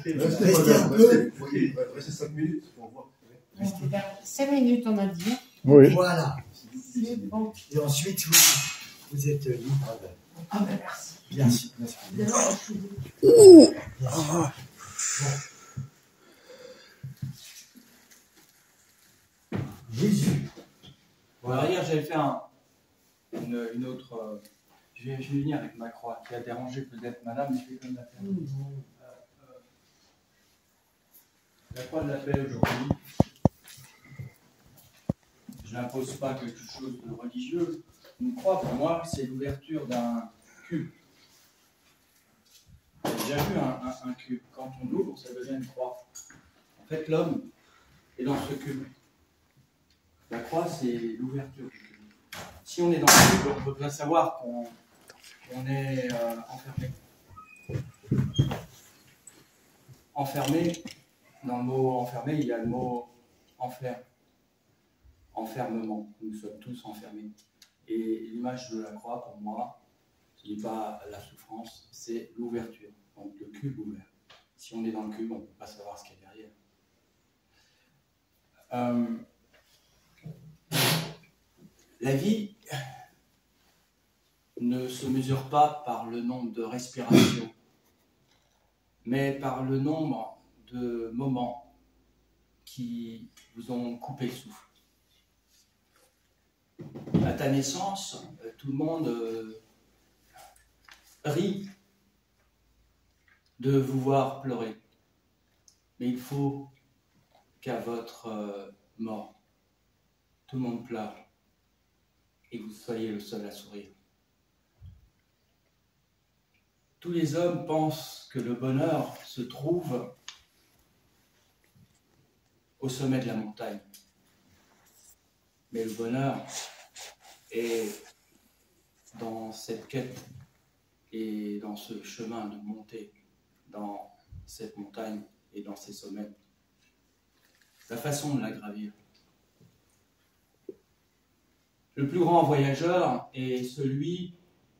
Restez un peu. Restez 5 minutes pour voir. 5 minutes, on a dit. Oui. Voilà. C'est bon. Et ensuite, vous êtes libre. Ah ben merci. Bien sûr. Jésus. Voilà, hier j'avais fait une autre. Je vais venir avec ma croix qui a dérangé peut-être madame, mais je vais quand même la faire. La croix de la paix aujourd'hui. Je n'impose pas quelque chose de religieux. Une croix, pour moi, c'est l'ouverture d'un cube. Vous avez déjà vu un cube. Quand on l'ouvre, ça devient une croix. En fait, l'homme est dans ce cube. La croix, c'est l'ouverture du cube. Si on est dans le cube, on peut bien savoir qu'on est enfermé. Enfermé, dans le mot enfermé, il y a le mot enfer. Enfermement. Nous sommes tous enfermés. Et l'image de la croix, pour moi, ce n'est pas la souffrance, c'est l'ouverture. Donc le cube ouvert. Si on est dans le cube, on ne peut pas savoir ce qu'il y a derrière. La vie ne se mesure pas par le nombre de respirations, mais par le nombre de moments qui vous ont coupé le souffle. À ta naissance, tout le monde rit de vous voir pleurer. Mais il faut qu'à votre mort, tout le monde pleure et que vous soyez le seul à sourire. Tous les hommes pensent que le bonheur se trouve au sommet de la montagne. Mais le bonheur est dans cette quête et dans ce chemin de montée dans cette montagne et dans ces sommets. La façon de la gravir. Le plus grand voyageur est celui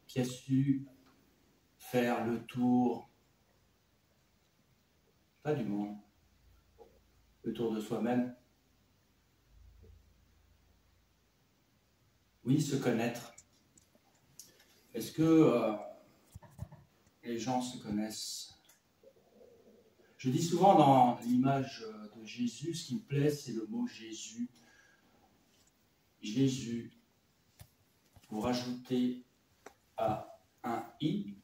qui a su faire le tour, pas du monde, le tour de soi-même. Oui, se connaître. Est-ce que les gens se connaissent? Je dis souvent dans l'image de Jésus, ce qui me plaît, c'est le mot Jésus. Jésus, vous rajoutez à un I,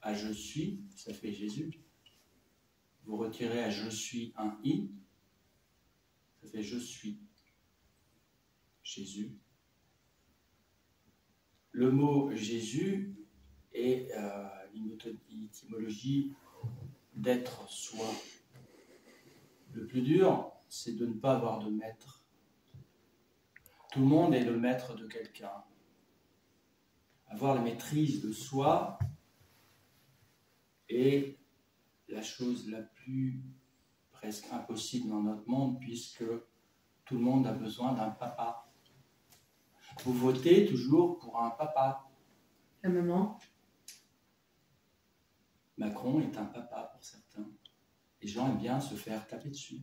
à je suis, ça fait Jésus. Vous retirez à je suis un I, ça fait je suis Jésus. Le mot Jésus est l'étymologie d'être soi. Le plus dur, c'est de ne pas avoir de maître. Tout le monde est le maître de quelqu'un. Avoir la maîtrise de soi est la chose la plus presque impossible dans notre monde, puisque tout le monde a besoin d'un papa. Vous votez toujours pour un papa. La maman. Macron est un papa pour certains. Les gens aiment bien se faire taper dessus.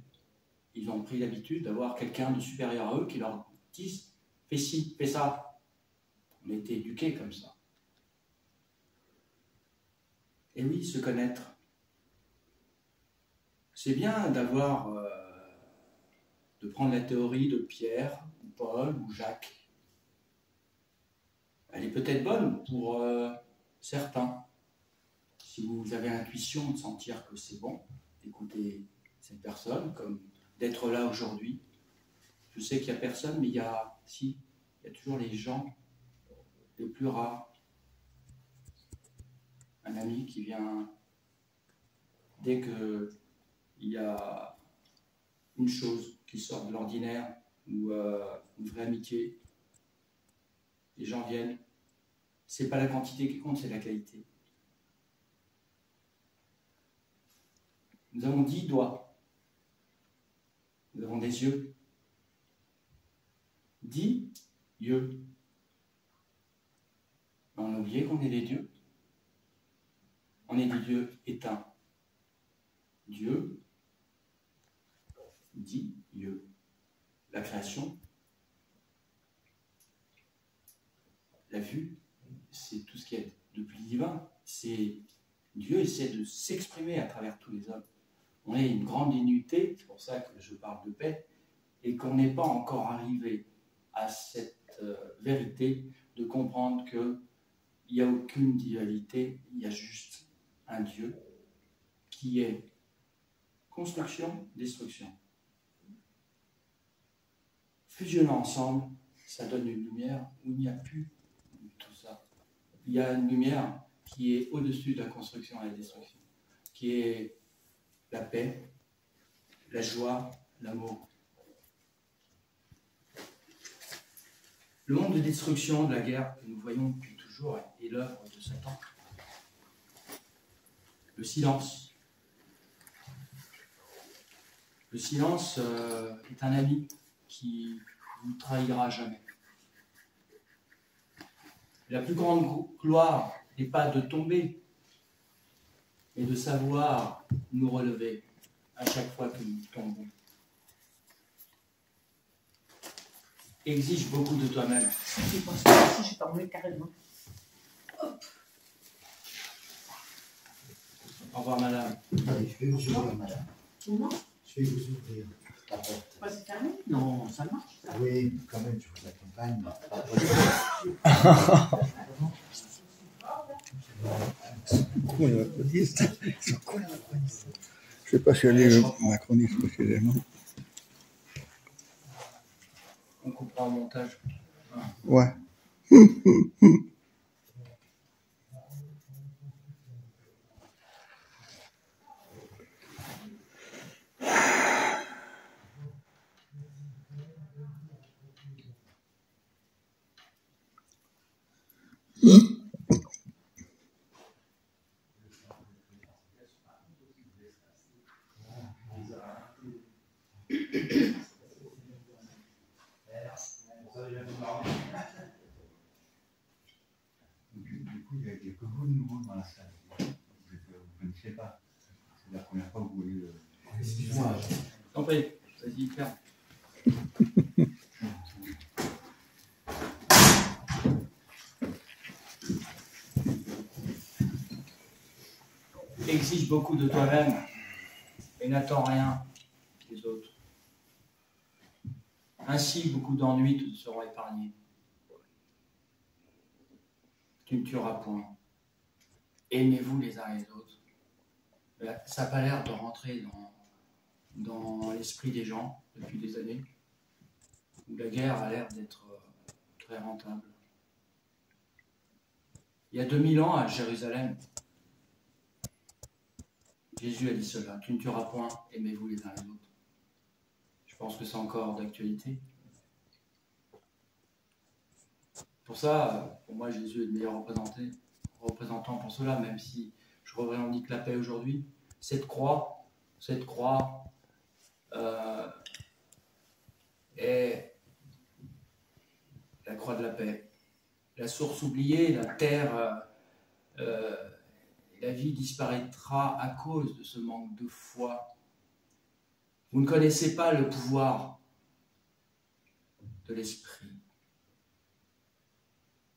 Ils ont pris l'habitude d'avoir quelqu'un de supérieur à eux qui leur dit « fais ci, fais ça ». On a été éduqués comme ça. Et oui, se connaître. C'est bien d'avoir, de prendre la théorie de Pierre, ou Paul, ou Jacques. Elle est peut-être bonne pour certains. Si vous avez l'intuition de sentir que c'est bon, d'écouter cette personne, comme d'être là aujourd'hui. Je sais qu'il n'y a personne, mais il y a toujours les gens les plus rares. Un ami qui vient dès qu'il y a une chose qui sort de l'ordinaire ou une vraie amitié, les gens viennent. C'est pas la quantité qui compte, c'est la qualité. Nous avons 10 doigts. Nous avons des yeux. 10 yeux. On a oublié qu'on est des dieux. On est des dieux éteints. Dieu dit Dieu. La création, la vue, c'est tout ce qui est de plus divin. C'est Dieu essaie de s'exprimer à travers tous les hommes. On est une grande unité, c'est pour ça que je parle de paix, et qu'on n'est pas encore arrivé à cette vérité de comprendre qu'il n'y a aucune dualité, il y a juste un Dieu qui est construction, destruction. Fusionnant ensemble, ça donne une lumière où il n'y a plus tout ça. Il y a une lumière qui est au-dessus de la construction et la destruction, qui est la paix, la joie, l'amour. Le monde de destruction, de la guerre que nous voyons depuis toujours est l'œuvre de Satan. Le silence. Le silence est un ami qui ne vous trahira jamais. La plus grande gloire n'est pas de tomber, mais de savoir nous relever à chaque fois que nous tombons. Exige beaucoup de toi-même. Je pense que si je tombais carrément. Au revoir, madame. Allez, je vais vous ouvrir, madame. Comment? Je vais vous ouvrir la porte. Pas c'est fermé? Non, ça marche. Ça. Oui, quand même, je vous accompagne. Cool, macroniste. C'est cool, macroniste. Je sais pas si elle est macroniste précisément. On coupera au montage. Ouais. Du coup, il y a quelques vous de nouveau dans la salle. Vous ne connaissez pas. C'est la première fois que vous voyez le. Excuse-moi. T'en prie, vas-y, ferme. Exige beaucoup de toi-même et n'attends rien des autres. Ainsi, beaucoup d'ennuis te seront épargnés. Tu ne tueras point. Aimez-vous les uns les autres. Ça n'a pas l'air de rentrer dans l'esprit des gens depuis des années, où la guerre a l'air d'être très rentable. Il y a 2000 ans, à Jérusalem, Jésus a dit cela, tu ne tueras point, aimez-vous les uns les autres. Je pense que c'est encore d'actualité. Pour ça, pour moi, Jésus est le meilleur représentant pour cela, même si je revendique la paix aujourd'hui. Cette croix est la croix de la paix. La source oubliée, la terre, la vie disparaîtra à cause de ce manque de foi. Vous ne connaissez pas le pouvoir de l'esprit.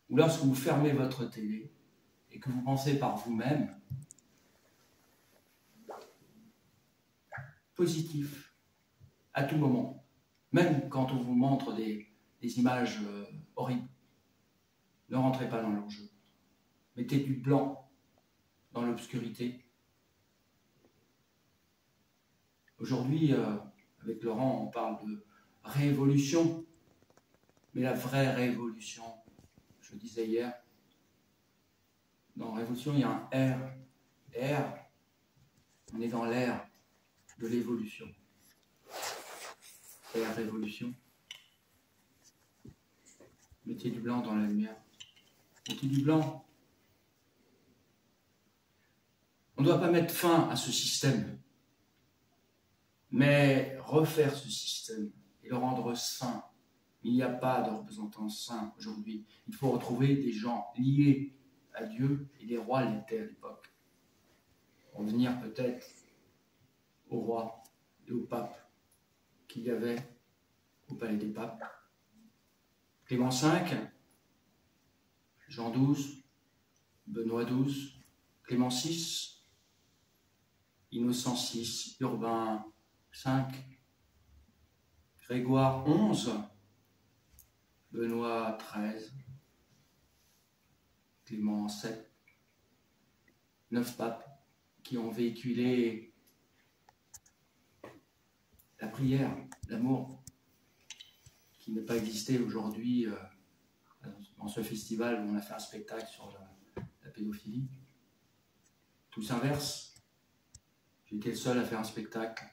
Ou lorsque vous fermez votre télé et que vous pensez par vous-même, positif, à tout moment, même quand on vous montre des images horribles. Ne rentrez pas dans leur jeu. Mettez du blanc dans l'obscurité. Aujourd'hui, avec Laurent, on parle de révolution, mais la vraie révolution, je disais hier, dans révolution, il y a un R. R, on est dans l'ère de l'évolution. C'est la révolution. Mettez du blanc dans la lumière. Mettez du blanc. On ne doit pas mettre fin à ce système, mais refaire ce système et le rendre sain. Il n'y a pas de représentant saint aujourd'hui. Il faut retrouver des gens liés à Dieu, et les rois l'étaient à l'époque. revenir peut-être au roi et au pape qu'il y avait au palais des papes. Clément V, Jean XII, Benoît XII, Clément VI, Innocent VI, Urbain V, Grégoire XI, Benoît XIII, Clément VII, 9 papes qui ont véhiculé la prière, l'amour, qui n'a pas existé aujourd'hui dans ce festival où on a fait un spectacle sur la pédophilie. Tout s'inverse. J'ai été le seul à faire un spectacle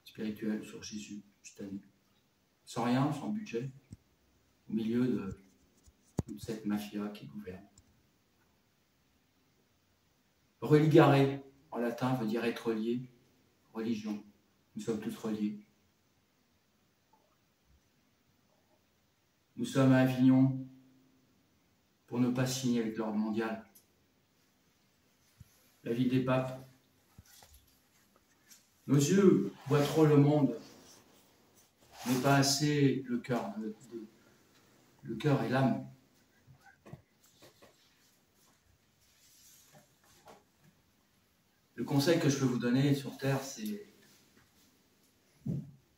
spirituel sur Jésus cette année. Sans rien, sans budget, au milieu de toute cette mafia qui gouverne. Religare, en latin, veut dire être lié. Religion. Nous sommes tous reliés. Nous sommes à Avignon pour ne pas signer avec l'ordre mondial. La ville des papes. Nos yeux voient trop le monde, mais pas assez le cœur. Le cœur et l'âme. Le conseil que je peux vous donner sur Terre, c'est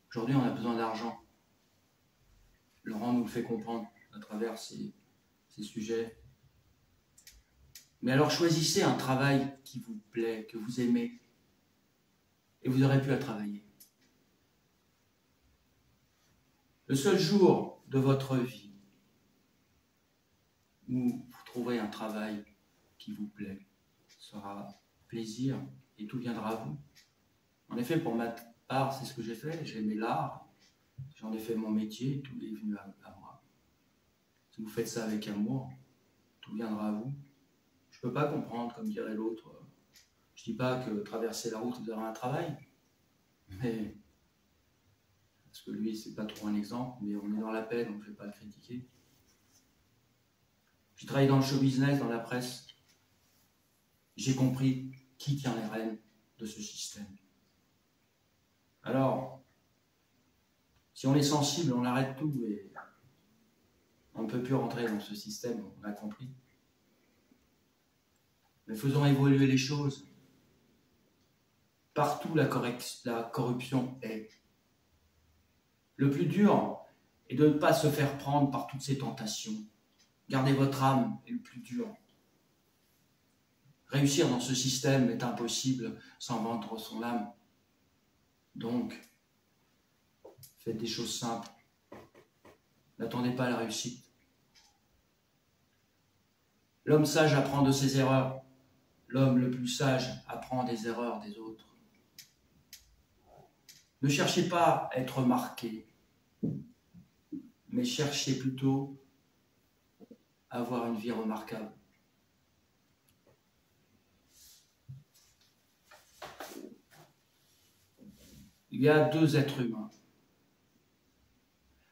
aujourd'hui on a besoin d'argent. Laurent nous le fait comprendre à travers ces sujets. Mais alors choisissez un travail qui vous plaît, que vous aimez, et vous aurez plus à travailler. Le seul jour de votre vie où vous trouverez un travail qui vous plaît sera plaisir et tout viendra à vous. En effet, pour ma part, c'est ce que j'ai fait. J'ai aimé l'art, j'en ai fait mon métier, tout est venu à moi. Si vous faites ça avec amour, tout viendra à vous. Je ne peux pas comprendre, comme dirait l'autre. Je ne dis pas que traverser la route, vous aurez un travail, mais parce que lui, c'est pas trop un exemple, mais on est dans la paix, donc je ne vais pas le critiquer. J'ai travaillé dans le show business, dans la presse. J'ai compris qui tient les rênes de ce système. Alors, si on est sensible, on arrête tout et on ne peut plus rentrer dans ce système, on a compris. Mais faisons évoluer les choses. Partout la corruption est. Le plus dur est de ne pas se faire prendre par toutes ces tentations. Gardez votre âme est le plus dur. Réussir dans ce système est impossible sans vendre son âme. Donc, faites des choses simples. N'attendez pas la réussite. L'homme sage apprend de ses erreurs. L'homme le plus sage apprend des erreurs des autres. Ne cherchez pas à être marqué, mais cherchez plutôt à avoir une vie remarquable. Il y a deux êtres humains.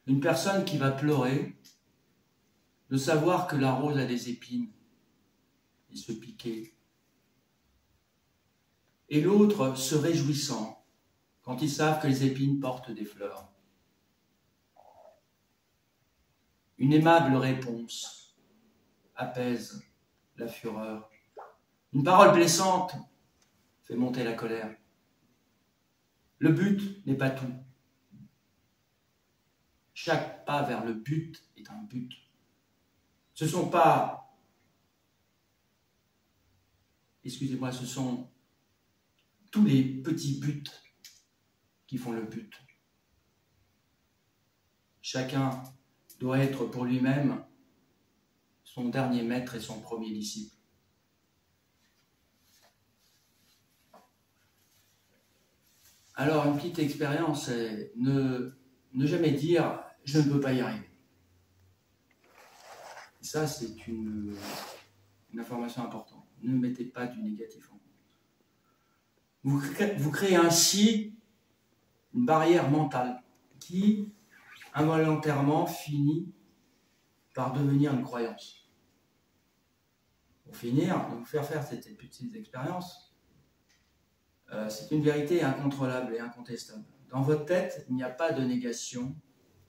Une personne qui va pleurer de savoir que la rose a des épines et se piquer. Et l'autre se réjouissant quand ils savent que les épines portent des fleurs. Une aimable réponse apaise la fureur. Une parole blessante fait monter la colère. Le but n'est pas tout. Chaque pas vers le but est un but. Ce sont pas, excusez-moi, ce sont tous les petits buts qui font le but. Chacun doit être pour lui-même son dernier maître et son premier disciple. Alors, une petite expérience, c'est ne jamais dire « je ne peux pas y arriver ». Ça, c'est une information importante. Ne mettez pas du négatif en vous. Vous créez ainsi une barrière mentale qui, involontairement, finit par devenir une croyance. Pour finir, de vous faire faire cette petite expérience, c'est une vérité incontrôlable et incontestable. Dans votre tête, il n'y a pas de négation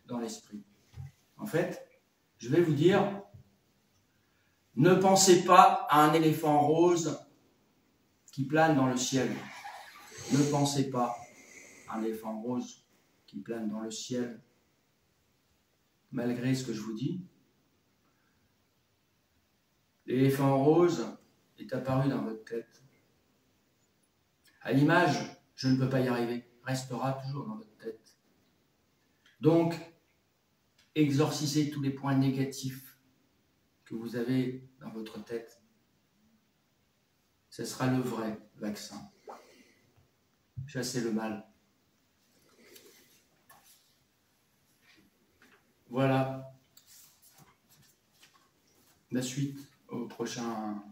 dans l'esprit. En fait, je vais vous dire, ne pensez pas à un éléphant rose qui plane dans le ciel. Ne pensez pas à un éléphant rose qui plane dans le ciel. Malgré ce que je vous dis, l'éléphant rose est apparu dans votre tête. À l'image, je ne peux pas y arriver, restera toujours dans votre tête. Donc, exorcisez tous les points négatifs que vous avez dans votre tête. Ce sera le vrai vaccin. Chassez le mal. Voilà. La suite au prochain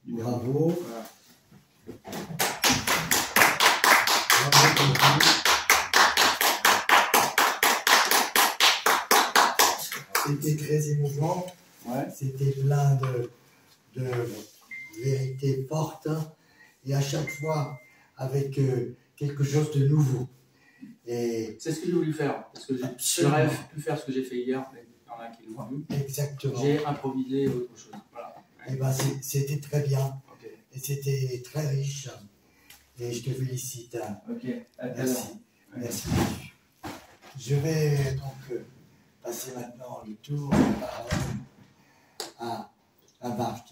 numéro. Bravo. Voilà. C'était très émouvant. Ouais. C'était plein de vérités fortes, hein, et à chaque fois avec quelque chose de nouveau. Et C'est ce que j'ai voulu faire, parce que j'aurais pu faire ce que j'ai fait hier, mais il y en a qui l'ont vu. exactement. J'ai improvisé autre chose. Voilà. Et ben c'était très bien. Ok. Et c'était très riche. Et je te félicite. Hein. Ok. À tout à Merci. l'heure. Merci. Je vais donc passer maintenant le tour de parole à Marc.